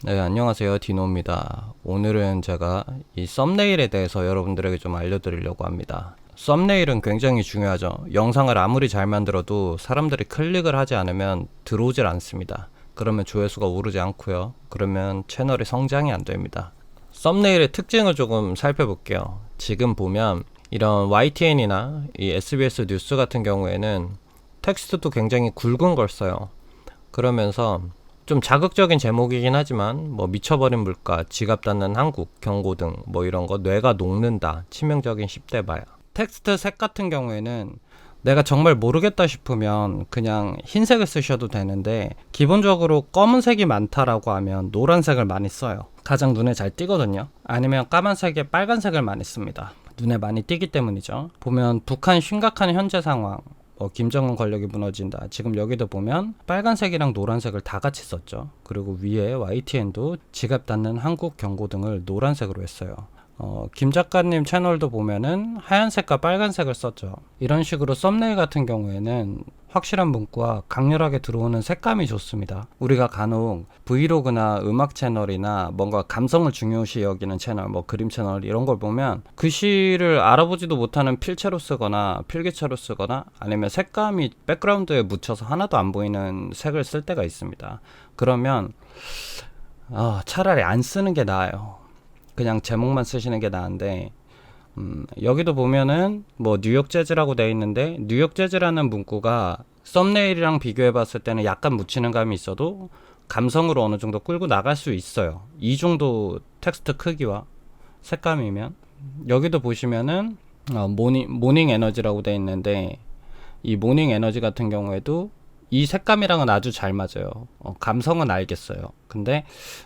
네, 안녕하세요. 디노입니다. 오늘은 제가 이 썸네일에 대해서 여러분들에게 좀 알려드리려고 합니다. 썸네일은 굉장히 중요하죠. 영상을 아무리 잘 만들어도 사람들이 클릭을 하지 않으면 들어오질 않습니다. 그러면 조회수가 오르지 않고요. 그러면 채널이 성장이 안 됩니다. 썸네일의 특징을 조금 살펴볼게요. 지금 보면 이런 YTN이나 이 SBS 뉴스 같은 경우에는 텍스트도 굉장히 굵은 걸 써요. 그러면서 좀 자극적인 제목이긴 하지만 뭐 미쳐버린 물가, 지갑 닫는 한국, 경고 등 뭐 이런 거, 뇌가 녹는다, 치명적인 10대 마약. 텍스트 색 같은 경우에는 내가 정말 모르겠다 싶으면 그냥 흰색을 쓰셔도 되는데 기본적으로 검은색이 많다라고 하면 노란색을 많이 써요. 가장 눈에 잘 띄거든요. 아니면 까만색에 빨간색을 많이 씁니다. 눈에 많이 띄기 때문이죠. 보면 북한 심각한 현재 상황, 김정은 권력이 무너진다. 지금 여기도 보면 빨간색이랑 노란색을 다 같이 썼죠. 그리고 위에 YTN도 지갑 닫는 한국 경고 등을 노란색으로 했어요. 김 작가님 채널도 보면은 하얀색과 빨간색을 썼죠. 이런 식으로 썸네일 같은 경우에는 확실한 문구와 강렬하게 들어오는 색감이 좋습니다. 우리가 간혹 브이로그나 음악 채널이나 뭔가 감성을 중요시 여기는 채널, 뭐 그림 채널 이런 걸 보면 글씨를 알아보지도 못하는 필체로 쓰거나 필기체로 쓰거나 아니면 색감이 백그라운드에 묻혀서 하나도 안 보이는 색을 쓸 때가 있습니다. 그러면 차라리 안 쓰는 게 나아요. 그냥 제목만 쓰시는 게 나은데 여기도 보면은 뭐 뉴욕 재즈라고 되어 있는데 뉴욕 재즈라는 문구가 썸네일이랑 비교해 봤을 때는 약간 묻히는 감이 있어도 감성으로 어느 정도 끌고 나갈 수 있어요. 이 정도 텍스트 크기와 색감이면. 여기도 보시면은 모닝 에너지라고 되어 있는데 이 모닝 에너지 같은 경우에도 이 색감이랑은 아주 잘 맞아요. 감성은 알겠어요. 근데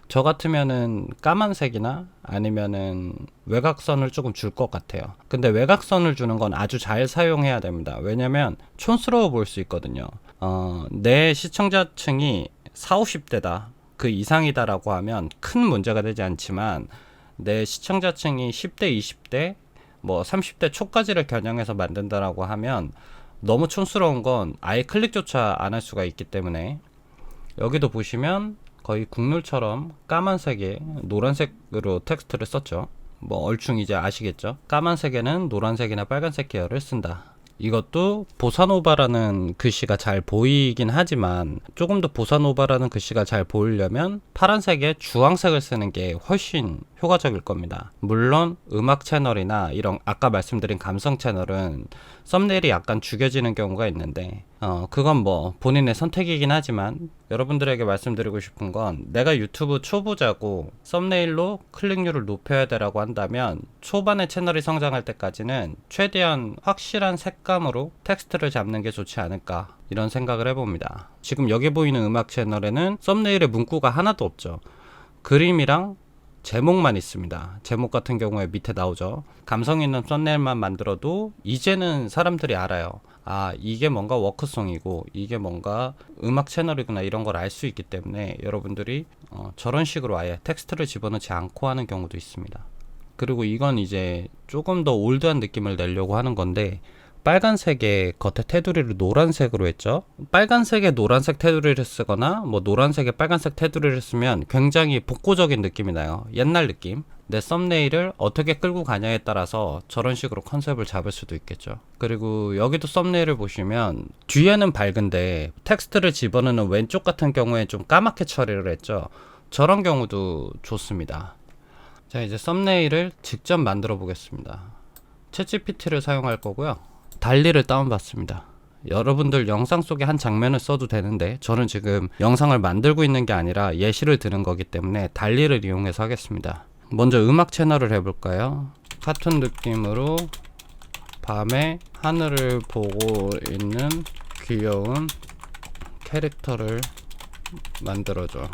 저 같으면은 까만색이나 아니면은 외곽선을 조금 줄 것 같아요. 근데 외곽선을 주는 건 아주 잘 사용해야 됩니다. 왜냐면 촌스러워 보일 수 있거든요. 내 시청자층이 40, 50대다 그 이상이다라고 하면 큰 문제가 되지 않지만 내 시청자층이 10대, 20대, 뭐 30대 초까지를 겨냥해서 만든다라고 하면 너무 촌스러운 건 아예 클릭조차 안 할 수가 있기 때문에 여기도 보시면 거의 국룰처럼 까만색에 노란색으로 텍스트를 썼죠. 뭐 얼충 이제 아시겠죠? 까만색에는 노란색이나 빨간색 계열을 쓴다. 이것도 보사노바라는 글씨가 잘 보이긴 하지만 조금 더 보사노바라는 글씨가 잘 보이려면 파란색에 주황색을 쓰는 게 훨씬 효과적일 겁니다. 물론 음악 채널이나 이런 아까 말씀드린 감성 채널은 썸네일이 약간 죽여지는 경우가 있는데 그건 뭐 본인의 선택이긴 하지만 여러분들에게 말씀드리고 싶은 건 내가 유튜브 초보자고 썸네일로 클릭률을 높여야 되라고 한다면 초반에 채널이 성장할 때까지는 최대한 확실한 색감으로 텍스트를 잡는 게 좋지 않을까 이런 생각을 해봅니다. 지금 여기 보이는 음악 채널에는 썸네일에 문구가 하나도 없죠. 그림이랑 제목만 있습니다. 제목 같은 경우에 밑에 나오죠. 감성 있는 썸네일만 만들어도 이제는 사람들이 알아요. 이게 뭔가 워크송이고 이게 뭔가 음악 채널이구나 이런 걸 알 수 있기 때문에 여러분들이 저런 식으로 아예 텍스트를 집어넣지 않고 하는 경우도 있습니다. 그리고 이건 이제 조금 더 올드한 느낌을 내려고 하는 건데 빨간색에 겉에 테두리를 노란색으로 했죠. 빨간색에 노란색 테두리를 쓰거나 뭐 노란색에 빨간색 테두리를 쓰면 굉장히 복고적인 느낌이 나요. 옛날 느낌. 내 썸네일을 어떻게 끌고 가냐에 따라서 저런 식으로 컨셉을 잡을 수도 있겠죠. 그리고 여기도 썸네일을 보시면 뒤에는 밝은데 텍스트를 집어넣는 왼쪽 같은 경우에 좀 까맣게 처리를 했죠. 저런 경우도 좋습니다. 자, 이제 썸네일을 직접 만들어 보겠습니다. 챗GPT를 사용할 거고요. 달리를 다운받습니다. 여러분들 영상 속에 한 장면을 써도 되는데 저는 지금 영상을 만들고 있는 게 아니라 예시를 드는 거기 때문에 달리를 이용해서 하겠습니다. 먼저 음악 채널을 해볼까요? 카툰 느낌으로 밤에 하늘을 보고 있는 귀여운 캐릭터를 만들어줘.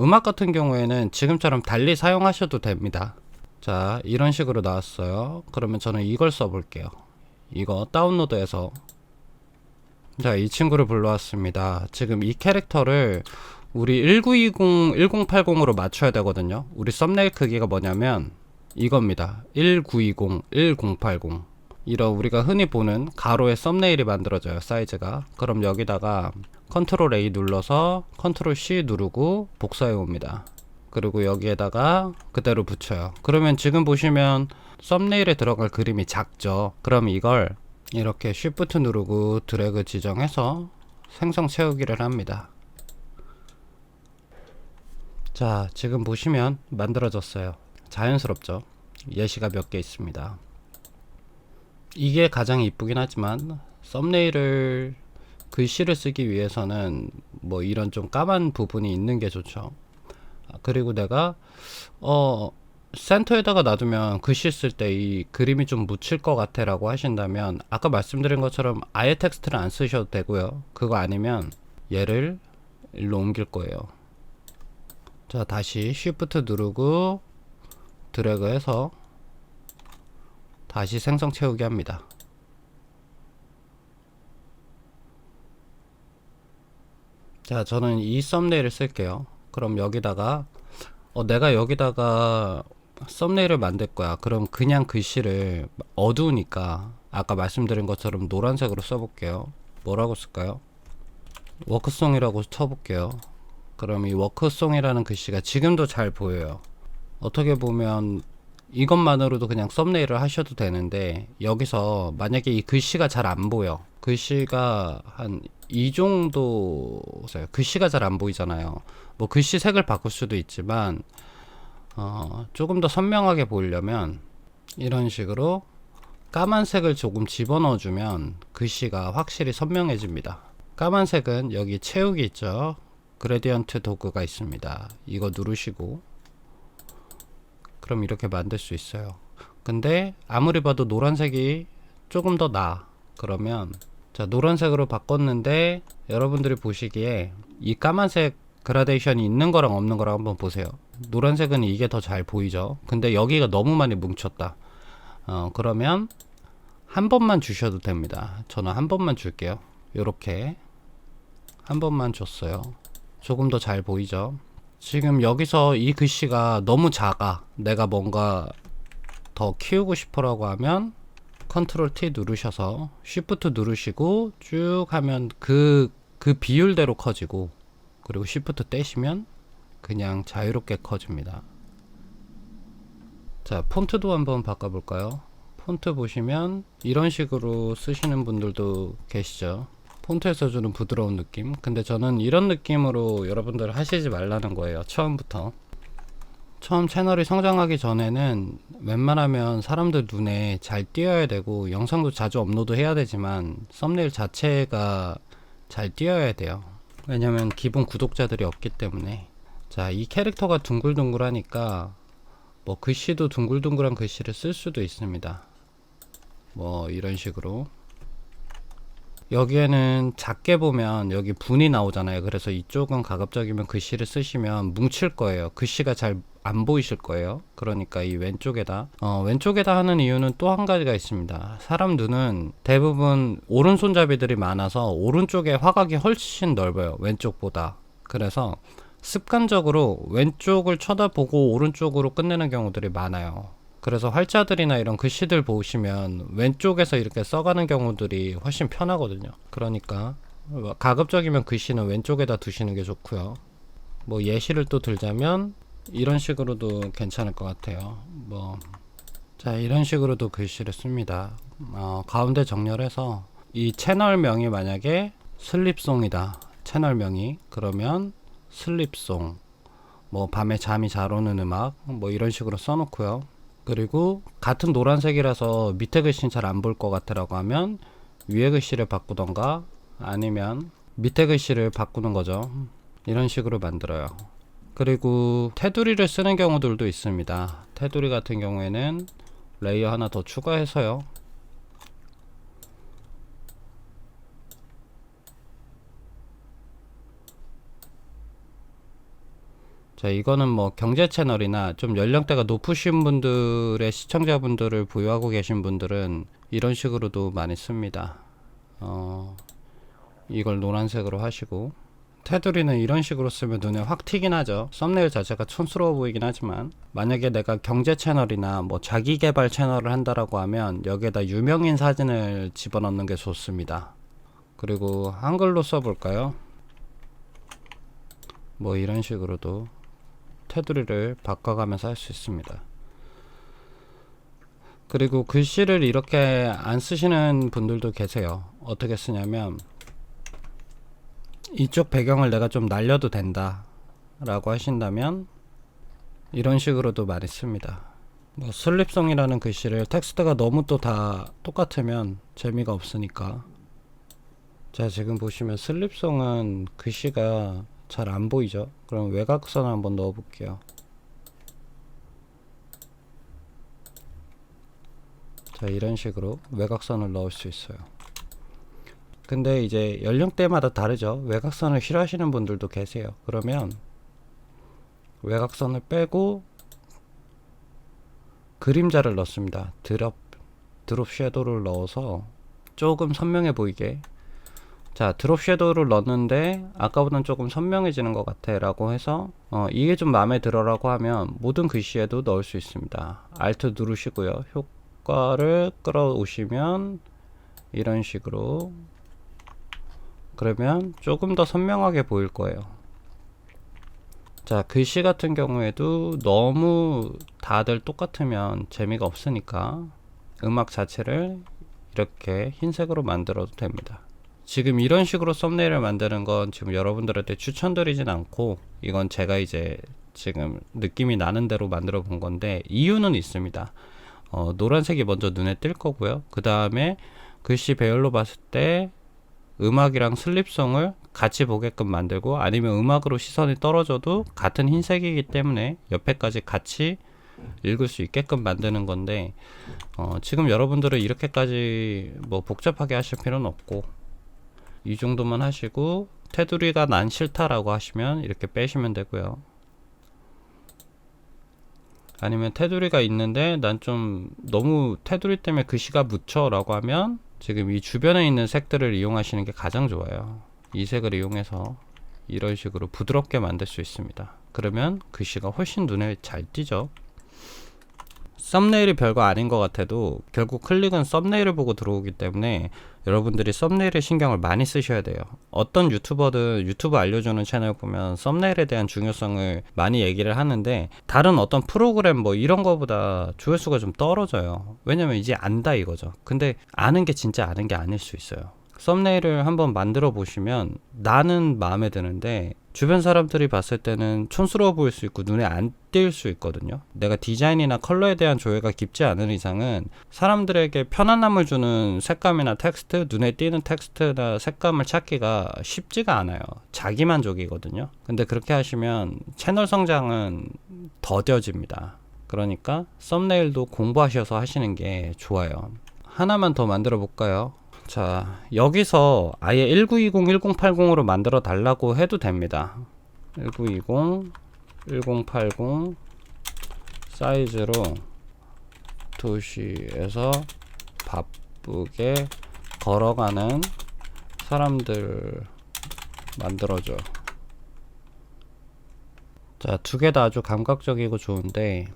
음악 같은 경우에는 지금처럼 달리 사용하셔도 됩니다. 자, 이런 식으로 나왔어요. 그러면 저는 이걸 써볼게요. 이거 다운로드해서 자, 이 친구를 불러왔습니다. 지금 이 캐릭터를 우리 1920, 1080으로 맞춰야 되거든요. 우리 썸네일 크기가 뭐냐면 이겁니다. 1920, 1080 이런 우리가 흔히 보는 가로의 썸네일이 만들어져요. 사이즈가. 그럼 여기다가 컨트롤 A 눌러서 컨트롤 C 누르고 복사해 옵니다. 그리고 여기에다가 그대로 붙여요. 그러면 지금 보시면 썸네일에 들어갈 그림이 작죠. 그럼 이걸 이렇게 Shift 누르고 드래그 지정해서 생성 채우기를 합니다. 자, 지금 보시면 만들어졌어요. 자연스럽죠? 예시가 몇 개 있습니다. 이게 가장 이쁘긴 하지만 썸네일을 글씨를 쓰기 위해서는 뭐 이런 좀 까만 부분이 있는 게 좋죠. 그리고 내가 센터에다가 놔두면 글씨 쓸 때 이 그림이 좀 묻힐 것 같아 라고 하신다면 아까 말씀드린 것처럼 아예 텍스트를 안 쓰셔도 되고요. 그거 아니면 얘를 일로 옮길 거예요. 자, 다시 Shift 누르고 드래그 해서 다시 생성 채우기 합니다. 자, 저는 이 썸네일을 쓸게요. 그럼 여기다가 내가 여기다가 썸네일을 만들 거야. 그럼 그냥 글씨를 어두우니까 아까 말씀드린 것처럼 노란색으로 써볼게요. 뭐라고 쓸까요? 워크송이라고 쳐볼게요. 그럼 이 워크송이라는 글씨가 지금도 잘 보여요. 어떻게 보면 이것만으로도 그냥 썸네일을 하셔도 되는데 여기서 만약에 이 글씨가 잘 안 보여. 글씨가 한 이 정도 글씨가 잘 안 보이잖아요. 뭐 글씨 색을 바꿀 수도 있지만 조금 더 선명하게 보이려면 이런 식으로 까만색을 조금 집어넣어 주면 글씨가 확실히 선명해집니다. 까만색은 여기 채우기 있죠. 그레디언트 도구가 있습니다. 이거 누르시고 그럼 이렇게 만들 수 있어요. 근데 아무리 봐도 노란색이 조금 더 나아. 그러면 자, 노란색으로 바꿨는데 여러분들이 보시기에 이 까만색 그라데이션이 있는 거랑 없는 거랑 한번 보세요. 노란색은 이게 더 잘 보이죠. 근데 여기가 너무 많이 뭉쳤다. 그러면 한 번만 주셔도 됩니다. 저는 한 번만 줄게요. 요렇게 한 번만 줬어요. 조금 더 잘 보이죠. 지금 여기서 이 글씨가 너무 작아. 내가 뭔가 더 키우고 싶어라고 하면 컨트롤 T 누르셔서 Shift 누르시고 쭉 하면 그 비율대로 커지고, 그리고 Shift 떼시면 그냥 자유롭게 커집니다. 자, 폰트도 한번 바꿔볼까요? 폰트 보시면 이런 식으로 쓰시는 분들도 계시죠. 폰트에서 주는 부드러운 느낌. 근데 저는 이런 느낌으로 여러분들 하시지 말라는 거예요. 처음부터. 처음 채널이 성장하기 전에는 웬만하면 사람들 눈에 잘 띄어야 되고 영상도 자주 업로드 해야 되지만 썸네일 자체가 잘 띄어야 돼요. 왜냐면 기본 구독자들이 없기 때문에. 자, 이 캐릭터가 둥글둥글하니까 뭐 글씨도 둥글둥글한 글씨를 쓸 수도 있습니다. 뭐 이런 식으로. 여기에는 작게 보면 여기 분이 나오잖아요. 그래서 이쪽은 가급적이면 글씨를 쓰시면 뭉칠 거예요. 글씨가 잘 안 보이실 거예요. 그러니까 이 왼쪽에다 하는 이유는 또 한 가지가 있습니다. 사람 눈은 대부분 오른손잡이들이 많아서 오른쪽에 화각이 훨씬 넓어요. 왼쪽보다. 그래서 습관적으로 왼쪽을 쳐다보고 오른쪽으로 끝내는 경우들이 많아요. 그래서 활자들이나 이런 글씨들 보시면 왼쪽에서 이렇게 써가는 경우들이 훨씬 편하거든요. 그러니까 가급적이면 글씨는 왼쪽에다 두시는 게 좋고요. 뭐 예시를 또 들자면 이런 식으로도 괜찮을 것 같아요. 자, 이런 식으로도 글씨를 씁니다. 가운데 정렬해서 이 채널명이 만약에 슬립송이다. 채널명이. 그러면 슬립송. 뭐 밤에 잠이 잘 오는 음악. 뭐 이런 식으로 써놓고요. 그리고 같은 노란색이라서 밑에 글씨는 잘 안 볼 것 같으라고 하면 위에 글씨를 바꾸던가 아니면 밑에 글씨를 바꾸는 거죠. 이런 식으로 만들어요. 그리고 테두리를 쓰는 경우들도 있습니다. 테두리 같은 경우에는 레이어 하나 더 추가해서요. 자, 이거는 뭐 경제 채널이나 좀 연령대가 높으신 분들의 시청자분들을 보유하고 계신 분들은 이런 식으로도 많이 씁니다. 이걸 노란색으로 하시고, 테두리는 이런 식으로 쓰면 눈에 확 튀긴 하죠. 썸네일 자체가 촌스러워 보이긴 하지만 만약에 내가 경제 채널이나 뭐 자기개발 채널을 한다라고 하면 여기에다 유명인 사진을 집어넣는 게 좋습니다. 그리고 한글로 써볼까요? 뭐 이런 식으로도 테두리를 바꿔가면서 할 수 있습니다. 그리고 글씨를 이렇게 안 쓰시는 분들도 계세요. 어떻게 쓰냐면 이쪽 배경을 내가 좀 날려도 된다 라고 하신다면 이런 식으로도 많이 씁니다. 뭐 슬립송이라는 글씨를 텍스트가 너무 또 다 똑같으면 재미가 없으니까. 자, 지금 보시면 슬립송은 글씨가 잘 안 보이죠? 그럼 외곽선을 한번 넣어 볼게요. 자, 이런 식으로 외곽선을 넣을 수 있어요. 근데 이제 연령대마다 다르죠. 외곽선을 싫어하시는 분들도 계세요. 그러면 외곽선을 빼고 그림자를 넣습니다. 드롭 섀도우를 넣어서 조금 선명해 보이게. 자, 드롭 섀도우를 넣었는데 아까보다는 조금 선명해지는 것 같아 라고 해서 이게 좀 마음에 들어 라고 하면 모든 글씨에도 넣을 수 있습니다. Alt 누르시고요. 효과를 끌어오시면 이런 식으로, 그러면 조금 더 선명하게 보일 거예요. 자, 글씨 같은 경우에도 너무 다들 똑같으면 재미가 없으니까 음악 자체를 이렇게 흰색으로 만들어도 됩니다. 지금 이런 식으로 썸네일을 만드는 건 지금 여러분들한테 추천드리진 않고, 이건 제가 이제 지금 느낌이 나는 대로 만들어 본 건데 이유는 있습니다. 노란색이 먼저 눈에 띌 거고요. 그 다음에 글씨 배열로 봤을 때 음악이랑 슬립송을 같이 보게끔 만들고, 아니면 음악으로 시선이 떨어져도 같은 흰색이기 때문에 옆에까지 같이 읽을 수 있게끔 만드는 건데, 지금 여러분들은 이렇게까지 뭐 복잡하게 하실 필요는 없고 이 정도만 하시고, 테두리가 난 싫다라고 하시면 이렇게 빼시면 되고요. 아니면 테두리가 있는데 난 좀 너무 테두리 때문에 글씨가 묻혀 라고 하면 지금 이 주변에 있는 색들을 이용하시는 게 가장 좋아요. 이 색을 이용해서 이런 식으로 부드럽게 만들 수 있습니다. 그러면 글씨가 훨씬 눈에 잘 띄죠. 썸네일이 별거 아닌 것 같아도 결국 클릭은 썸네일을 보고 들어오기 때문에 여러분들이 썸네일에 신경을 많이 쓰셔야 돼요. 어떤 유튜버든 유튜브 알려주는 채널 보면 썸네일에 대한 중요성을 많이 얘기를 하는데, 다른 어떤 프로그램 뭐 이런 거보다 조회수가 좀 떨어져요. 왜냐면 이제 안다 이거죠. 근데 아는 게 진짜 아는 게 아닐 수 있어요. 썸네일을 한번 만들어 보시면 나는 마음에 드는데 주변 사람들이 봤을 때는 촌스러워 보일 수 있고 눈에 안 띌 수 있거든요. 내가 디자인이나 컬러에 대한 조예가 깊지 않은 이상은 사람들에게 편안함을 주는 색감이나 텍스트, 눈에 띄는 텍스트나 색감을 찾기가 쉽지가 않아요. 자기 만족이거든요. 근데 그렇게 하시면 채널 성장은 더뎌집니다. 그러니까 썸네일도 공부하셔서 하시는 게 좋아요. 하나만 더 만들어 볼까요? 자, 여기서 아예 1920, 1080으로 만들어 달라고 해도 됩니다. 1920, 1080 사이즈로 도시에서 바쁘게 걸어가는 사람들 만들어줘. 자, 두 개 다 아주 감각적이고 좋은데,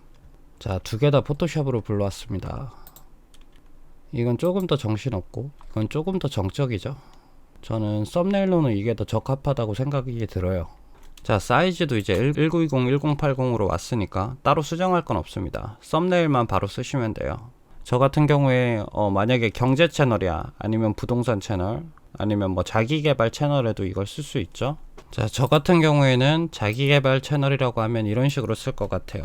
자, 두 개 다 포토샵으로 불러왔습니다. 이건 조금 더 정신없고 이건 조금 더 정적이죠. 저는 썸네일로는 이게 더 적합하다고 생각이 들어요. 자, 사이즈도 이제 1920, 1080으로 왔으니까 따로 수정할 건 없습니다. 썸네일만 바로 쓰시면 돼요. 저 같은 경우에 만약에 경제 채널이야, 아니면 부동산 채널, 아니면 뭐 자기개발 채널에도 이걸 쓸 수 있죠. 자, 저 같은 경우에는 자기개발 채널이라고 하면 이런 식으로 쓸 것 같아요.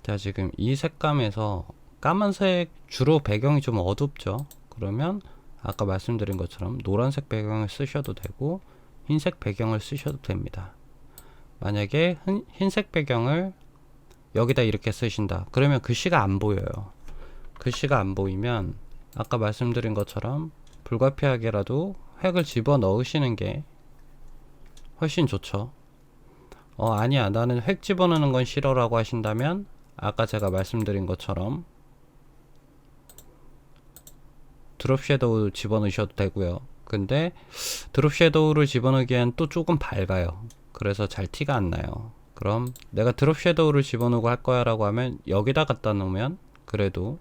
자, 지금 이 색감에서 까만색 주로 배경이 좀 어둡죠. 그러면 아까 말씀드린 것처럼 노란색 배경을 쓰셔도 되고 흰색 배경을 쓰셔도 됩니다. 만약에 흰색 배경을 여기다 이렇게 쓰신다, 그러면 글씨가 안 보여요. 글씨가 안 보이면 아까 말씀드린 것처럼 불가피하게라도 획을 집어 넣으시는 게 훨씬 좋죠. 아니야, 나는 획 집어넣는 건 싫어 라고 하신다면 아까 제가 말씀드린 것처럼 드롭 섀도우 집어넣으셔도 되고요. 근데 드롭 섀도우를 집어넣기엔 또 조금 밝아요. 그래서 잘 티가 안 나요. 그럼 내가 드롭 섀도우를 집어넣고 할 거야 라고 하면 여기다 갖다 놓으면 그래도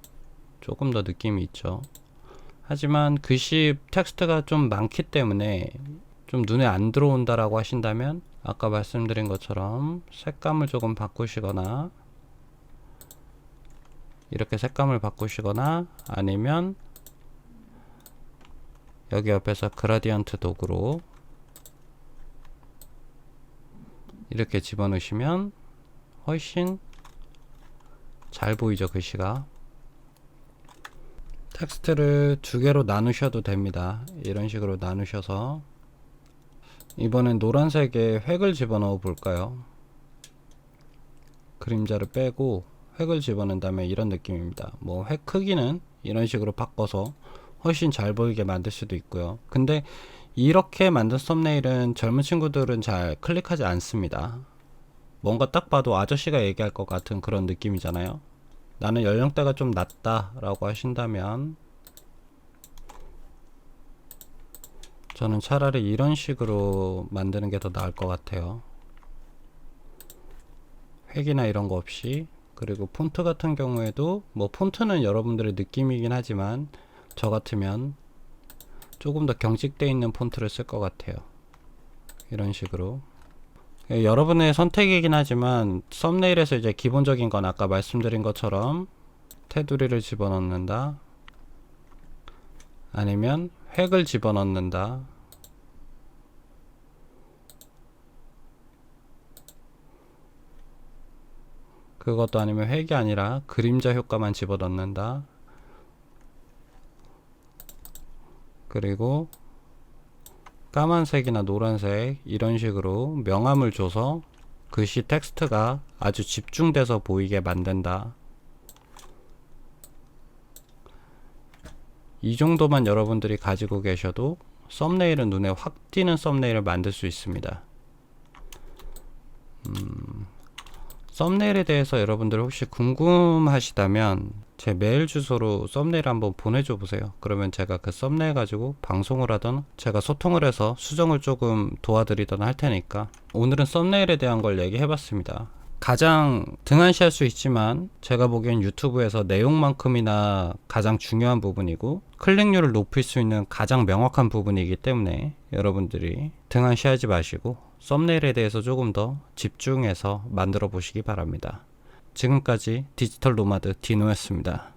조금 더 느낌이 있죠. 하지만 글씨 텍스트가 좀 많기 때문에 좀 눈에 안 들어온다 라고 하신다면 아까 말씀드린 것처럼 색감을 조금 바꾸시거나 이렇게 색감을 바꾸시거나 아니면 여기 옆에서 그라디언트 도구로 이렇게 집어넣으시면 훨씬 잘 보이죠, 글씨가. 텍스트를 두 개로 나누셔도 됩니다. 이런 식으로 나누셔서 이번엔 노란색에 획을 집어넣어 볼까요? 그림자를 빼고 획을 집어넣은 다음에 이런 느낌입니다. 뭐 획 크기는 이런 식으로 바꿔서 훨씬 잘 보이게 만들 수도 있고요. 근데 이렇게 만든 썸네일은 젊은 친구들은 잘 클릭하지 않습니다. 뭔가 딱 봐도 아저씨가 얘기할 것 같은 그런 느낌이잖아요. 나는 연령대가 좀 낮다 라고 하신다면 저는 차라리 이런 식으로 만드는 게 더 나을 것 같아요. 획이나 이런 거 없이. 그리고 폰트 같은 경우에도 뭐 폰트는 여러분들의 느낌이긴 하지만 저 같으면 조금 더 경직되어 있는 폰트를 쓸 것 같아요. 이런 식으로. 여러분의 선택이긴 하지만 썸네일에서 이제 기본적인 건 아까 말씀드린 것처럼 테두리를 집어넣는다 아니면 획을 집어넣는다 그것도 아니면 획이 아니라 그림자 효과만 집어넣는다 그리고 까만색이나 노란색 이런 식으로 명암을 줘서 글씨 텍스트가 아주 집중돼서 보이게 만든다. 이 정도만 여러분들이 가지고 계셔도 썸네일은 눈에 확 띄는 썸네일을 만들 수 있습니다. 썸네일에 대해서 여러분들 혹시 궁금하시다면 제 메일 주소로 썸네일 한번 보내줘 보세요. 그러면 제가 그 썸네일 가지고 방송을 하던 제가 소통을 해서 수정을 조금 도와드리던 할 테니까 오늘은 썸네일에 대한 걸 얘기해 봤습니다. 가장 등한시할 수 있지만 제가 보기엔 유튜브에서 내용만큼이나 가장 중요한 부분이고 클릭률을 높일 수 있는 가장 명확한 부분이기 때문에 여러분들이 등한시하지 마시고 썸네일에 대해서 조금 더 집중해서 만들어 보시기 바랍니다. 지금까지 디지털 노마드 디노였습니다.